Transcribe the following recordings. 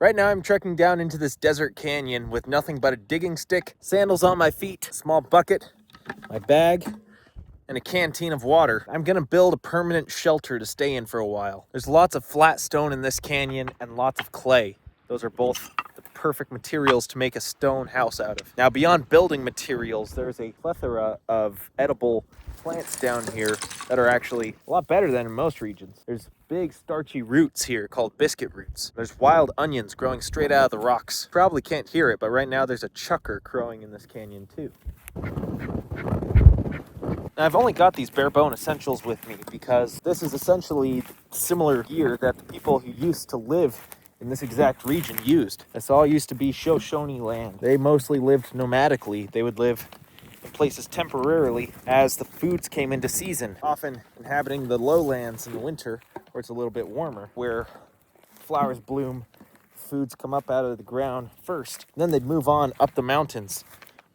Right now I'm trekking down into this desert canyon with nothing but a digging stick, sandals on my feet, a small bucket, my bag, and a canteen of water. I'm gonna build a permanent shelter to stay in for a while. There's lots of flat stone in this canyon and lots of clay. Those are both the perfect materials to make a stone house out of. Now, beyond building materials, there's a plethora of edible plants down here that are actually a lot better than in most regions. There's big starchy roots here called biscuit roots. There's wild onions growing straight out of the rocks. Probably can't hear it, but right now there's a chucker crowing in this canyon too. Now, I've only got these bare bone essentials with me because this is essentially similar gear that the people who used to live in this exact region used. This all used to be Shoshone land. They mostly lived nomadically. They would live in places temporarily as the foods came into season, often inhabiting the lowlands in the winter where it's a little bit warmer, where flowers bloom, foods come up out of the ground first. And then they'd move on up the mountains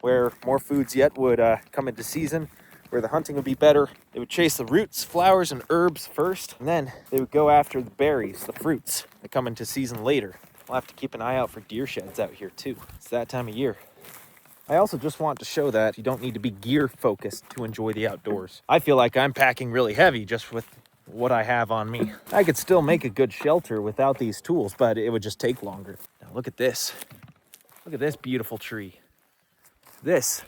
where more foods yet would come into season, where the hunting would be better. They would chase the roots, flowers, and herbs first, and then they would go after the berries, the fruits that come into season later. We'll have to keep an eye out for deer sheds out here too. It's that time of year. I also just want to show that you don't need to be gear focused to enjoy the outdoors. I feel like I'm packing really heavy just with what I have on me. I could still make a good shelter without these tools, but it would just take longer. Now look at this. Look at this beautiful tree. This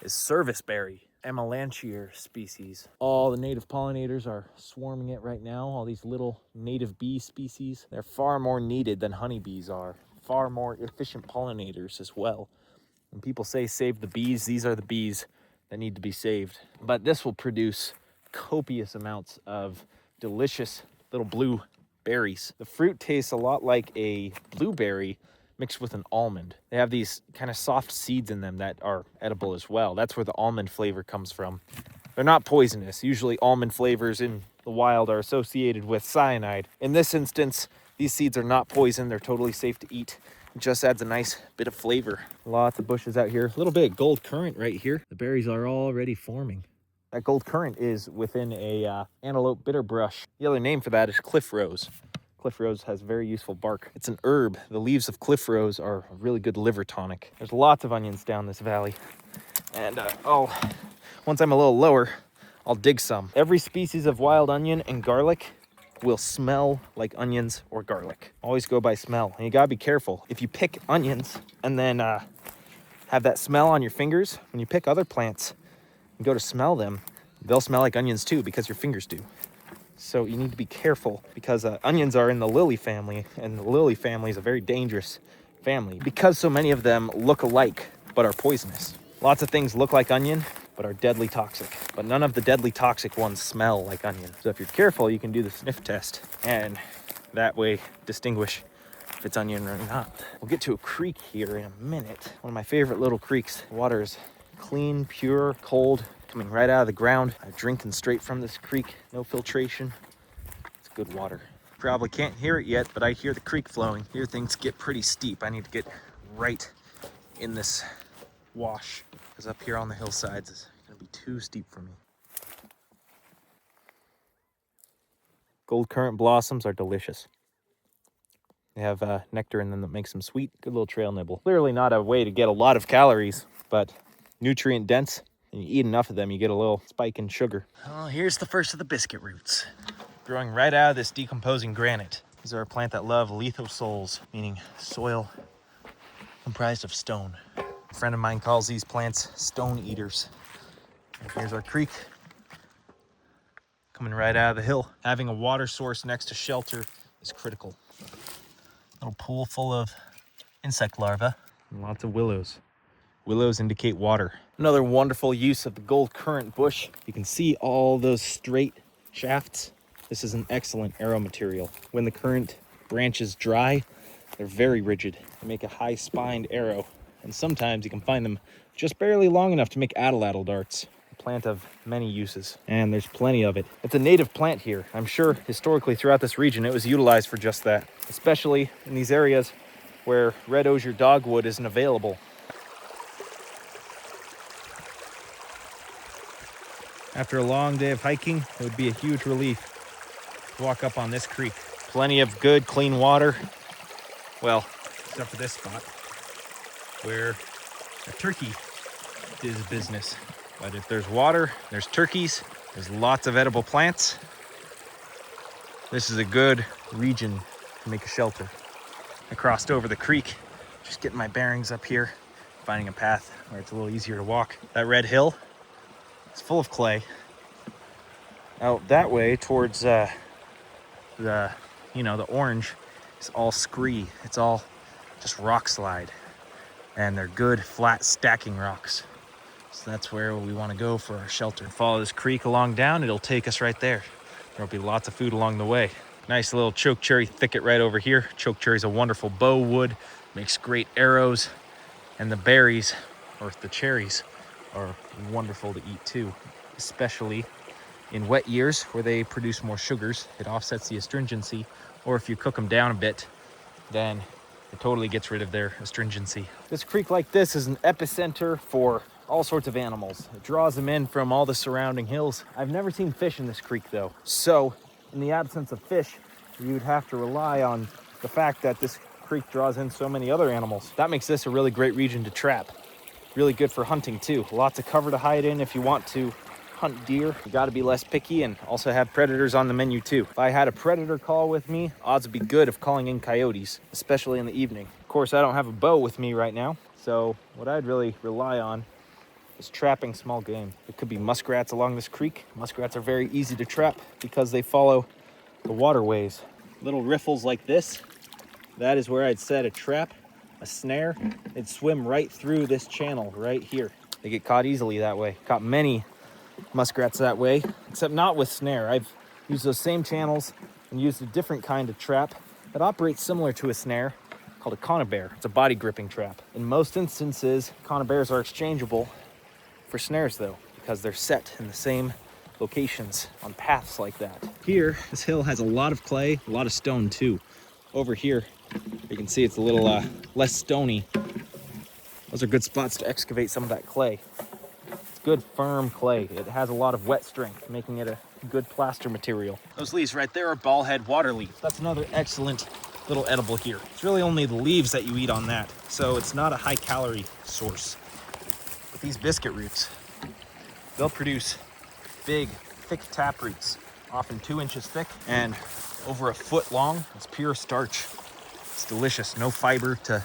is serviceberry, Amelanchier species. All the native pollinators are swarming it right now. All these little native bee species. They're far more needed than honeybees are. Far more efficient pollinators as well. When people say save the bees, these are the bees that need to be saved. But this will produce copious amounts of delicious little blue berries. The fruit tastes a lot like a blueberry mixed with an almond. They have these kind of soft seeds in them that are edible as well. That's where the almond flavor comes from. They're not poisonous. Usually almond flavors in the wild are associated with cyanide. In this instance, these seeds are not poison. They're totally safe to eat. It just adds a nice bit of flavor. Lots of bushes out here. A little bit of gold currant right here. The berries are already forming. That gold currant is within a antelope bitter brush. The other name for that is cliff rose. Cliff rose has very useful bark. It's an herb. The leaves of cliff rose are a really good liver tonic. There's lots of onions down this valley. And once I'm a little lower, I'll dig some. Every species of wild onion and garlic will smell like onions or garlic. Always go by smell. And you gotta be careful. If you pick onions and then have that smell on your fingers, when you pick other plants and go to smell them, they'll smell like onions too because your fingers do. So you need to be careful because onions are in the lily family, and the lily family is a very dangerous family because so many of them look alike but are poisonous. Lots of things look like onion but are deadly toxic, but none of the deadly toxic ones smell like onion. So if you're careful, you can do the sniff test and that way distinguish if it's onion or not. We'll get to a creek here in a minute. One of my favorite little creeks. The water is clean, pure, cold, coming right out of the ground. I'm drinking straight from this creek, no filtration. It's good water. Probably can't hear it yet, but I hear the creek flowing. Here things get pretty steep. I need to get right in this wash because up here on the hillsides is gonna be too steep for me. Gold currant blossoms are delicious. They have nectar in them that makes them sweet. Good little trail nibble. Clearly not a way to get a lot of calories, but nutrient dense. And you eat enough of them, you get a little spike in sugar. Oh, here's the first of the biscuit roots. Growing right out of this decomposing granite. These are a plant that love lithosols, meaning soil comprised of stone. A friend of mine calls these plants stone eaters. And here's our creek. Coming right out of the hill. Having a water source next to shelter is critical. Little pool full of insect larvae and lots of willows. Willows indicate water. Another wonderful use of the gold currant bush. You can see all those straight shafts. This is an excellent arrow material. When the currant branches dry, they're very rigid. They make a high spined arrow. And sometimes you can find them just barely long enough to make atlatl darts. A plant of many uses, and there's plenty of it. It's a native plant here. I'm sure historically throughout this region it was utilized for just that, especially in these areas where red osier dogwood isn't available. After a long day of hiking, it would be a huge relief to walk up on this creek. Plenty of good, clean water. Well, except for this spot where a turkey is business. But if there's water, there's turkeys, there's lots of edible plants. This is a good region to make a shelter. I crossed over the creek, just getting my bearings up here, finding a path where it's a little easier to walk. That red hill, it's full of clay. Out that way towards the orange is all scree. It's all just rock slide, and they're good flat stacking rocks. So that's where we want to go for our shelter. Follow this creek along down, it'll take us right there. There'll be lots of food along the way. Nice little chokecherry thicket right over here. Chokecherry is a wonderful bow wood, makes great arrows, and the berries, or the cherries, are wonderful to eat too, especially in wet years where they produce more sugars. It offsets the astringency, or if you cook them down a bit, then it totally gets rid of their astringency. This creek like this is an epicenter for all sorts of animals. It draws them in from all the surrounding hills. I've never seen fish in this creek though. So in the absence of fish, you would have to rely on the fact that this creek draws in so many other animals. That makes this a really great region to trap. Really good for hunting too. Lots of cover to hide in if you want to hunt deer. You got to be less picky and also have predators on the menu too. If I had a predator call with me, odds would be good of calling in coyotes, especially in the evening. Of course, I don't have a bow with me right now, so what I'd really rely on is trapping small game. It could be muskrats along this creek. Muskrats are very easy to trap because they follow the waterways. Little riffles like this, that is where I'd set a trap, a snare. They'd swim right through this channel right here. They get caught easily that way. Caught many muskrats that way, except not with snare. I've used those same channels and used a different kind of trap that operates similar to a snare called a conibear. It's a body gripping trap. In most instances, conibears are exchangeable for snares though, because they're set in the same locations on paths like that. Here, this hill has a lot of clay, a lot of stone too. Over here, you can see it's a little less stony. Those are good spots to excavate some of that clay. It's good firm clay. It has a lot of wet strength, making it a good plaster material. Those leaves right there are ballhead water leaf. That's another excellent little edible here. It's really only the leaves that you eat on that, so it's not a high calorie source. But these biscuit roots, they'll produce big, thick tap roots, often 2 inches thick and over a foot long. It's pure starch. It's delicious, no fiber to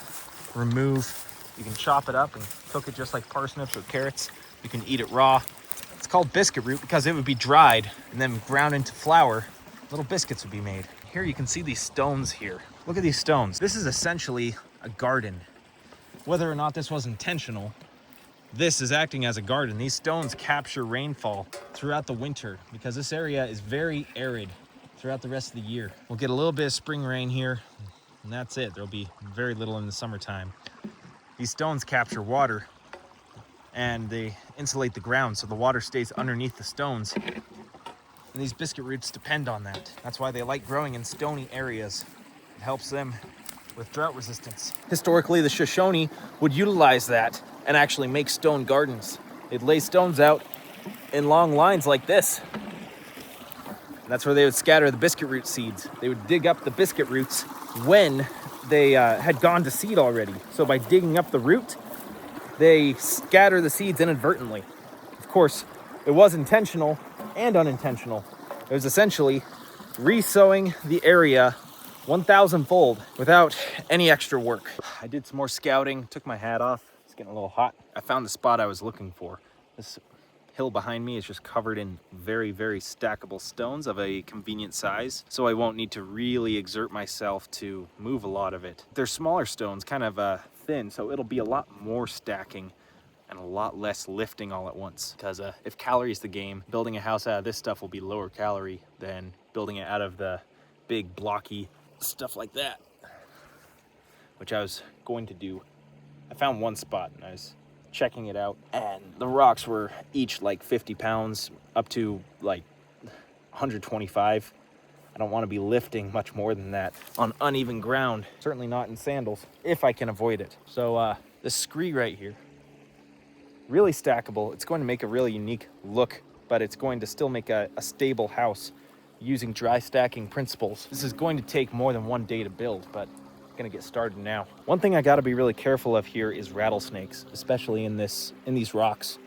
remove. You can chop it up and cook it just like parsnips or carrots. You can eat it raw. It's called biscuit root because it would be dried and then ground into flour. Little biscuits would be made. Here you can see these stones here. Look at these stones. This is essentially a garden. Whether or not this was intentional, this is acting as a garden. These stones capture rainfall throughout the winter because this area is very arid throughout the rest of the year. We'll get a little bit of spring rain here, and that's it. There'll be very little in the summertime. These stones capture water and they insulate the ground so the water stays underneath the stones. And these biscuit roots depend on that. That's why they like growing in stony areas. It helps them with drought resistance. Historically, the Shoshone would utilize that and actually make stone gardens. They'd lay stones out in long lines like this. And that's where they would scatter the biscuit root seeds. They would dig up the biscuit roots when they had gone to seed already. So by digging up the root, they scatter the seeds inadvertently. Of course, it was intentional and unintentional. It was essentially re-sowing the area 1,000-fold without any extra work. I did some more scouting, took my hat off. It's getting a little hot. I found the spot I was looking for. This hill behind me is just covered in very, very stackable stones of a convenient size, so I won't need to really exert myself to move a lot of it. They're smaller stones, kind of thin, so it'll be a lot more stacking and a lot less lifting all at once. Because if calorie is the game, building a house out of this stuff will be lower calorie than building it out of the big blocky stuff like that, which I was going to do. I found one spot and I was checking it out, and the rocks were each like 50 pounds up to like 125. I don't want to be lifting much more than that on uneven ground, certainly not in sandals, if I can avoid it. So this scree right here, really stackable. It's going to make a really unique look, but it's going to still make a stable house using dry stacking principles. This is going to take more than one day to build, but gonna get started now. One thing I gotta be really careful of here is rattlesnakes, especially in these rocks.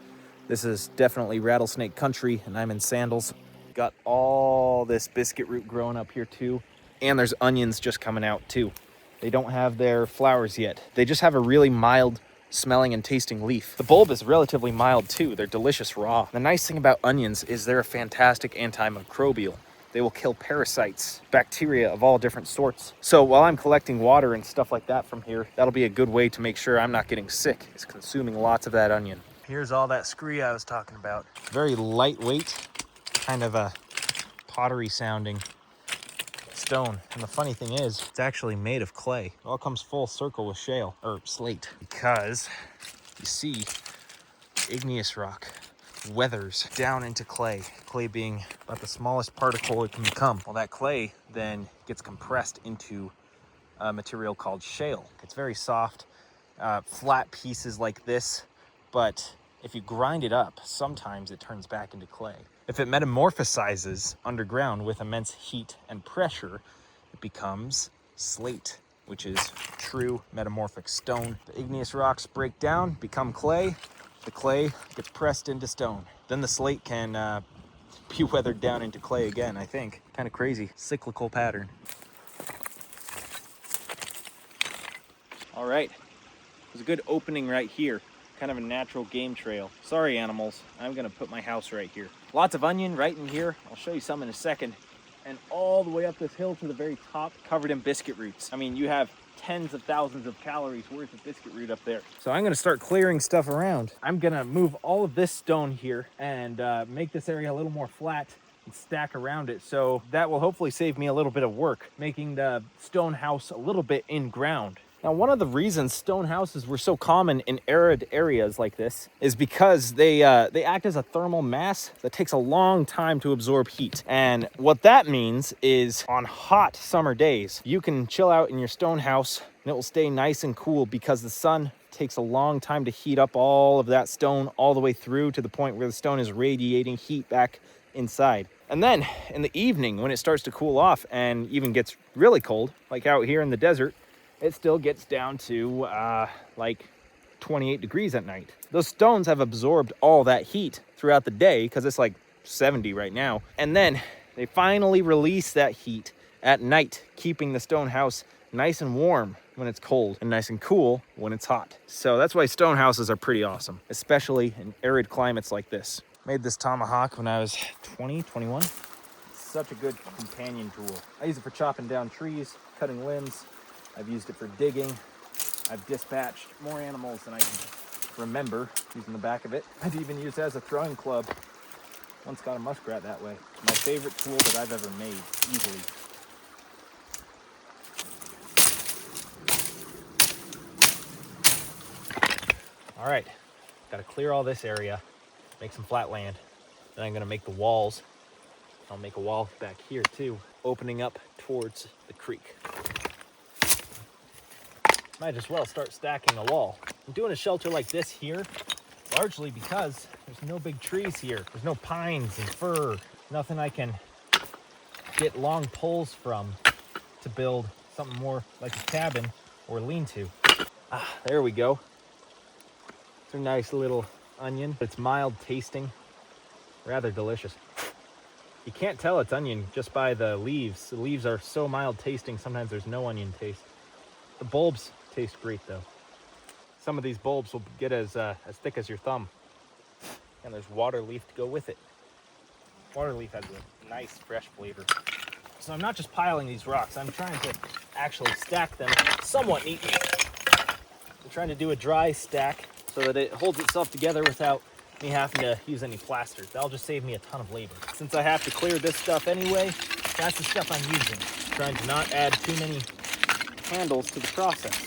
This is definitely rattlesnake country, and I'm in sandals. Got all this biscuit root growing up here too, and there's onions just coming out too. They don't have their flowers yet. They just have a really mild smelling and tasting leaf. The bulb is relatively mild too. They're delicious raw. The nice thing about onions is they're a fantastic antimicrobial. They will kill parasites, bacteria of all different sorts. So while I'm collecting water and stuff like that from here, that'll be a good way to make sure I'm not getting sick, is consuming lots of that onion. Here's all that scree I was talking about. Very lightweight, kind of a pottery sounding stone. And the funny thing is, it's actually made of clay. It all comes full circle with shale, or slate, because you see igneous rock weathers down into clay, clay being about the smallest particle it can become. Well, that clay then gets compressed into a material called shale. It's very soft, flat pieces like this, but if you grind it up, sometimes it turns back into clay. If it metamorphosizes underground with immense heat and pressure, it becomes slate, which is true metamorphic stone. The igneous rocks break down, become clay. The clay gets pressed into stone. Then the slate can be weathered down into clay again, I think. Kind of crazy, cyclical pattern. All right, there's a good opening right here. Kind of a natural game trail. Sorry, animals, I'm gonna put my house right here. Lots of onion right in here. I'll show you some in a second. And all the way up this hill to the very top, covered in biscuit roots. I mean, you have tens of thousands of calories worth of biscuit root up there. So I'm gonna start clearing stuff around. I'm gonna move all of this stone here and make this area a little more flat and stack around it. So that will hopefully save me a little bit of work, making the stone house a little bit in ground. Now, one of the reasons stone houses were so common in arid areas like this is because they act as a thermal mass that takes a long time to absorb heat. And what that means is on hot summer days, you can chill out in your stone house and it will stay nice and cool because the sun takes a long time to heat up all of that stone all the way through to the point where the stone is radiating heat back inside. And then in the evening, when it starts to cool off and even gets really cold, like out here in the desert, it still gets down to like 28 degrees at night. Those stones have absorbed all that heat throughout the day because it's like 70 right now. And then they finally release that heat at night, keeping the stone house nice and warm when it's cold and nice and cool when it's hot. So that's why stone houses are pretty awesome, especially in arid climates like this. Made this tomahawk when I was 20, 21. Such a good companion tool. I use it for chopping down trees, cutting limbs. I've used it for digging. I've dispatched more animals than I can remember using the back of it. I've even used it as a throwing club. Once got a muskrat that way. My favorite tool that I've ever made, easily. All right, gotta clear all this area, make some flat land. Then I'm gonna make the walls. I'll make a wall back here too, opening up towards the creek. Might as well start stacking a wall. I'm doing a shelter like this here, largely because there's no big trees here. There's no pines and fir, nothing I can get long poles from to build something more like a cabin or lean-to. There we go. It's a nice little onion. It's mild tasting, rather delicious. You can't tell it's onion just by the leaves. The leaves are so mild tasting, sometimes there's no onion taste. The bulbs taste great though. Some of these bulbs will get as thick as your thumb. And there's water leaf to go with it. Water leaf has a nice fresh flavor. So I'm not just piling these rocks, I'm trying to actually stack them somewhat neatly. I'm trying to do a dry stack so that it holds itself together without me having to use any plaster. That'll just save me a ton of labor. Since I have to clear this stuff anyway, that's the stuff I'm using. Trying to not add too many handles to the process.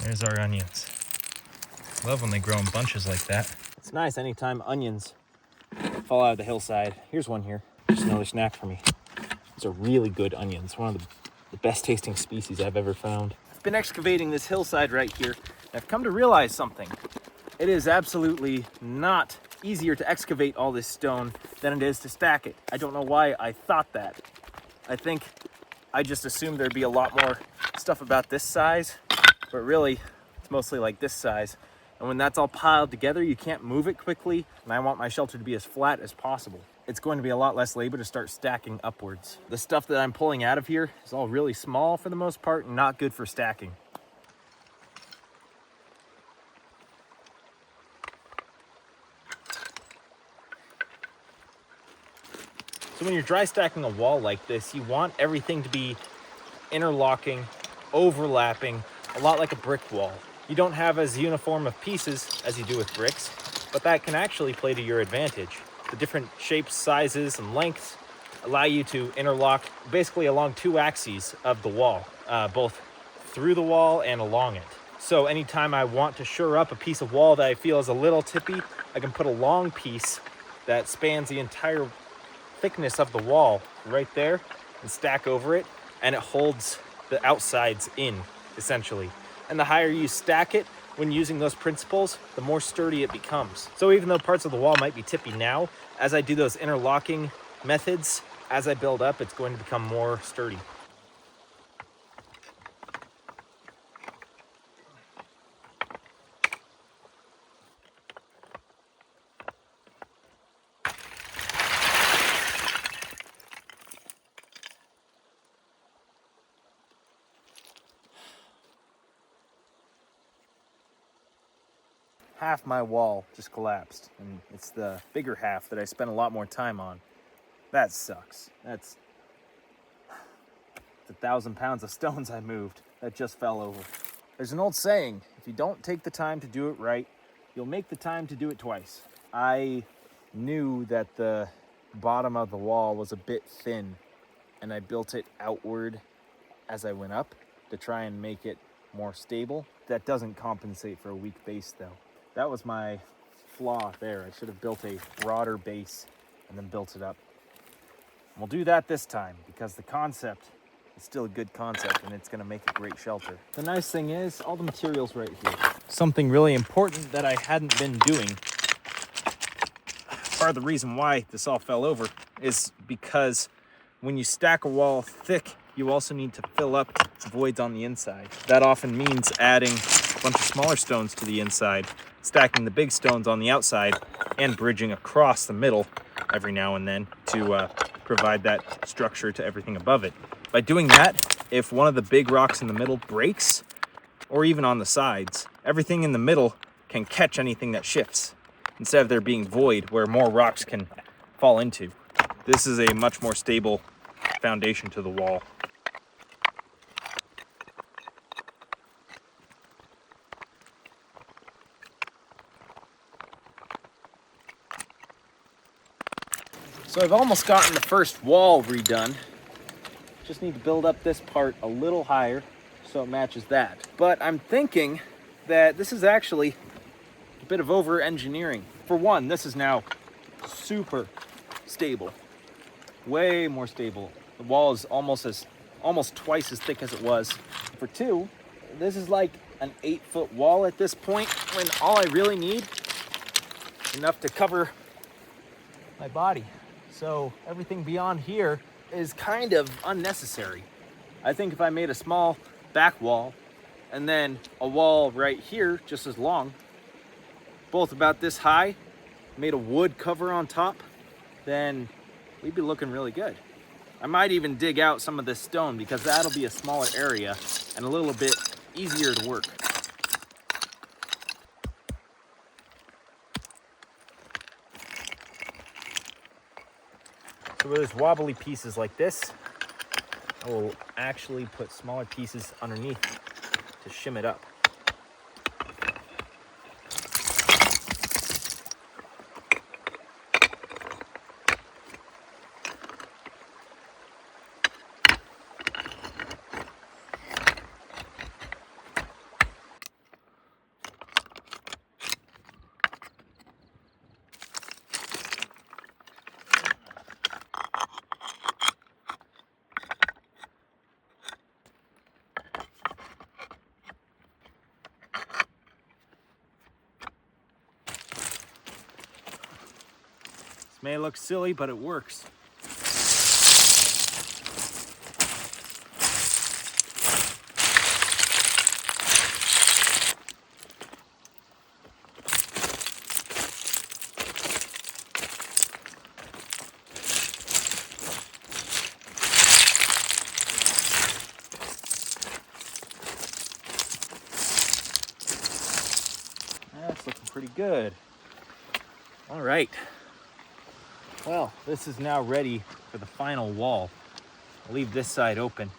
There's our onions. Love when they grow in bunches like that. It's nice anytime onions fall out of the hillside. Here's one here. Just another snack for me. These are really good onions, one of the best tasting species I've ever found. I've been excavating this hillside right here, and I've come to realize something. It is absolutely not easier to excavate all this stone than it is to stack it. I don't know why I thought that. I think I just assumed there'd be a lot more stuff about this size, but really it's mostly like this size. And when that's all piled together, you can't move it quickly, and I want my shelter to be as flat as possible. It's going to be a lot less labor to start stacking upwards. The stuff that I'm pulling out of here is all really small for the most part and not good for stacking. So when you're dry stacking a wall like this, you want everything to be interlocking, overlapping, a lot like a brick wall. You don't have as uniform of pieces as you do with bricks, but that can actually play to your advantage. The different shapes, sizes, and lengths allow you to interlock basically along two axes of the wall, both through the wall and along it. So anytime I want to shore up a piece of wall that I feel is a little tippy, I can put a long piece that spans the entire thickness of the wall right there and stack over it, and it holds the outsides in, essentially. And the higher you stack it when using those principles, the more sturdy it becomes. So even though parts of the wall might be tippy now, as I do those interlocking methods, as I build up, it's going to become more sturdy. Half my wall just collapsed, and it's the bigger half that I spent a lot more time on. That sucks. It's 1,000 pounds of stones I moved that just fell over. There's an old saying, if you don't take the time to do it right, you'll make the time to do it twice. I knew that the bottom of the wall was a bit thin, and I built it outward as I went up to try and make it more stable. That doesn't compensate for a weak base though. That was my flaw there. I should have built a broader base and then built it up. We'll do that this time because the concept is still a good concept and it's going to make a great shelter. The nice thing is all the materials right here. Something really important that I hadn't been doing. Part of the reason why this all fell over is because when you stack a wall thick, you also need to fill up voids on the inside. That often means adding a bunch of smaller stones to the inside, stacking the big stones on the outside, and bridging across the middle every now and then to provide that structure to everything above it. By doing that, if one of the big rocks in the middle breaks, or even on the sides, everything in the middle can catch anything that shifts, instead of there being void where more rocks can fall into. This is a much more stable foundation to the wall. So I've almost gotten the first wall redone. Just need to build up this part a little higher so it matches that. But I'm thinking that this is actually a bit of over-engineering. For one, this is now super stable. Way more stable. The wall is almost twice as thick as it was. For two, this is like an 8-foot wall at this point when all I really need is enough to cover my body. So everything beyond here is kind of unnecessary. I think if I made a small back wall and then a wall right here just as long, both about this high, made a wood cover on top, then we'd be looking really good. I might even dig out some of this stone because that'll be a smaller area and a little bit easier to work. So with there's wobbly pieces like this, I will actually put smaller pieces underneath to shim it up. May look silly, but it works. That's looking pretty good. All right. Well, this is now ready for the final wall. I'll leave this side open.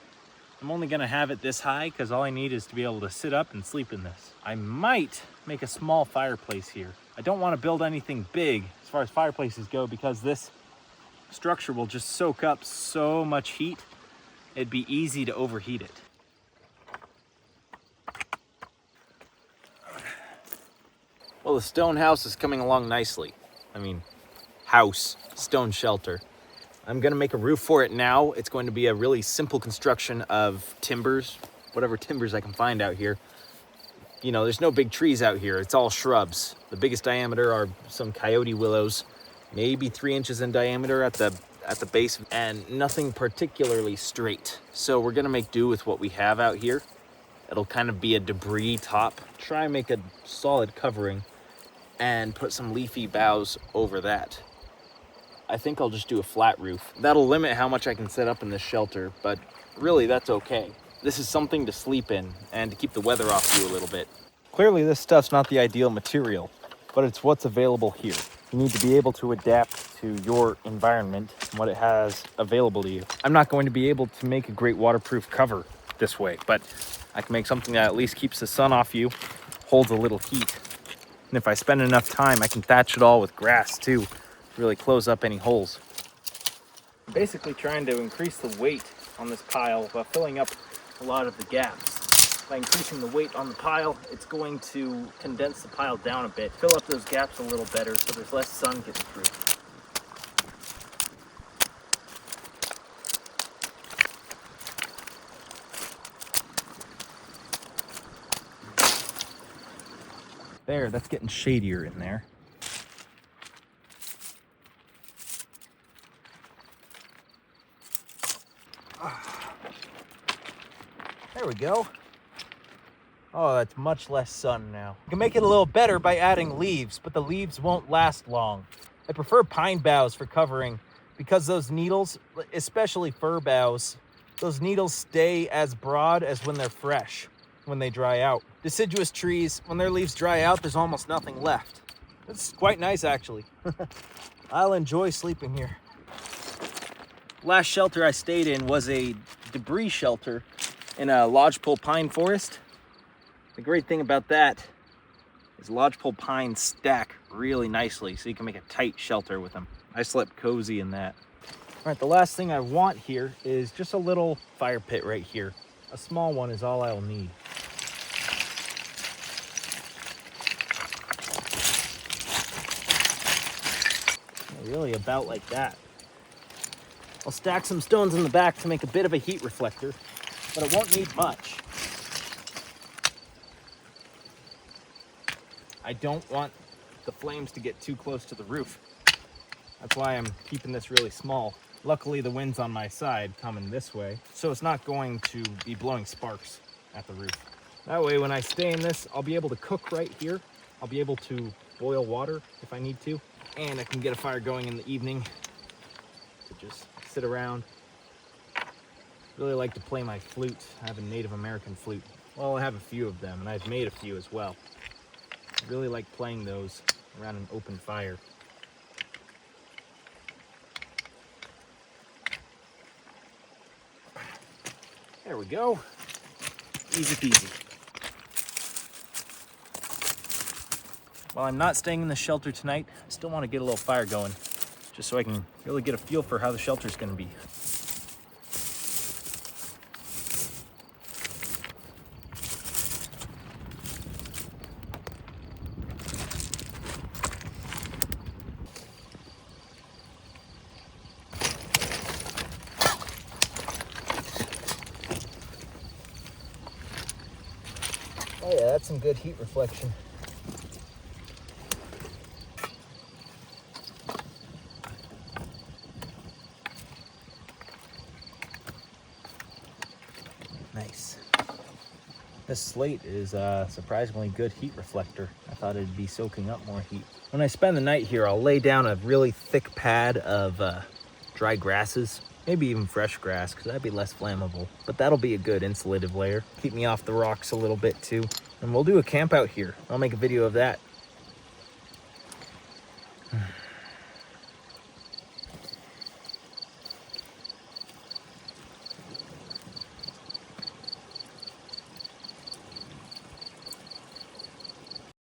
I'm only gonna have it this high because all I need is to be able to sit up and sleep in this. I might make a small fireplace here. I don't want to build anything big as far as fireplaces go because this structure will just soak up so much heat. It'd be easy to overheat it. Well, the stone house is coming along nicely. I mean, house, stone shelter. I'm gonna make a roof for it now. It's going to be a really simple construction of timbers, whatever timbers I can find out here. You know, there's no big trees out here. It's all shrubs. The biggest diameter are some coyote willows, maybe 3 inches in diameter at the base, and nothing particularly straight. So we're gonna make do with what we have out here. It'll kind of be a debris top. Try and make a solid covering and put some leafy boughs over that. I think I'll just do a flat roof. That'll limit how much I can set up in this shelter, but really that's okay. This is something to sleep in and to keep the weather off you a little bit. Clearly this stuff's not the ideal material, but it's what's available here. You need to be able to adapt to your environment and what it has available to you. I'm not going to be able to make a great waterproof cover this way, but I can make something that at least keeps the sun off you, holds a little heat. And if I spend enough time, I can thatch it all with grass too, really close up any holes. I'm basically trying to increase the weight on this pile while filling up a lot of the gaps. By increasing the weight on the pile, it's going to condense the pile down a bit, fill up those gaps a little better so there's less sun getting through. There, that's getting shadier in there. There we go. Oh, that's much less sun now. You can make it a little better by adding leaves, but the leaves won't last long. I prefer pine boughs for covering because those needles, especially fir boughs, those needles stay as broad as when they're fresh, when they dry out. Deciduous trees, when their leaves dry out, there's almost nothing left. It's quite nice, actually. I'll enjoy sleeping here. Last shelter I stayed in was a debris shelter in a lodgepole pine forest. The great thing about that is lodgepole pines stack really nicely, so you can make a tight shelter with them. I slept cozy in that. All right, the last thing I want here is just a little fire pit right here. A small one is all I'll need. Really about like that. I'll stack some stones in the back to make a bit of a heat reflector, but it won't need much. I don't want the flames to get too close to the roof. That's why I'm keeping this really small. Luckily, the wind's on my side coming this way, so it's not going to be blowing sparks at the roof. That way, when I stay in this, I'll be able to cook right here. I'll be able to boil water if I need to, and I can get a fire going in the evening to just sit around. Really like to play my flute. I have a Native American flute. Well, I have a few of them, and I've made a few as well. I really like playing those around an open fire. There we go. Easy peasy. While I'm not staying in the shelter tonight, I still want to get a little fire going, just so I can really get a feel for how the shelter's going to be. Oh yeah, that's some good heat reflection. Nice. This slate is a surprisingly good heat reflector. I thought it'd be soaking up more heat. When I spend the night here, I'll lay down a really thick pad of dry grasses, maybe even fresh grass, because that'd be less flammable. But that'll be a good insulative layer. Keep me off the rocks a little bit too. And we'll do a camp out here. I'll make a video of that.